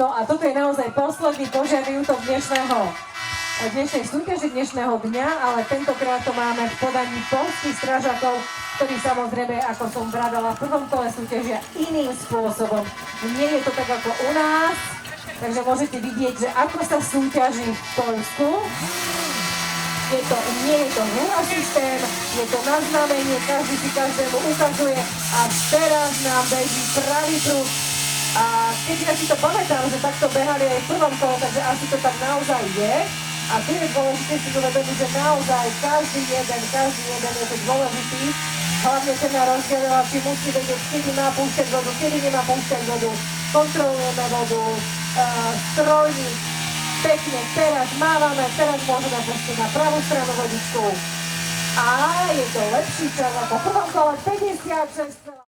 No a toto je naozaj posledný požiarný útok dnešnej súťaže, dnešného dňa, ale tentokrát to máme v podaní poľských strážakov, ktorí samozrejme, ako som vravela, v prvom kole súťažia iným spôsobom. Nie je to tak ako u nás, takže môžete vidieť, že ako sa súťaží v Poľsku. Nie je to hurá systém, je to na znamenie, každý si každému ukazuje a teraz nám beží pravý prúd. A keď ja si to pamätám, že takto behali aj v prvom kole, takže asi to tak naozaj je. A tu je dôležité si uvedomiť, že naozaj každý jeden je to dôležitý. Hlavne ten na rozdeľovači musí vedieť, kedy má púšťať vodu, kedy nemá púšťať vodu. Kontrolujeme vodu, strojník, pekne, teraz mávame, teraz môžeme pustiť na pravú stranu vodičku. A je to lepší čas ako v prvom kole 56.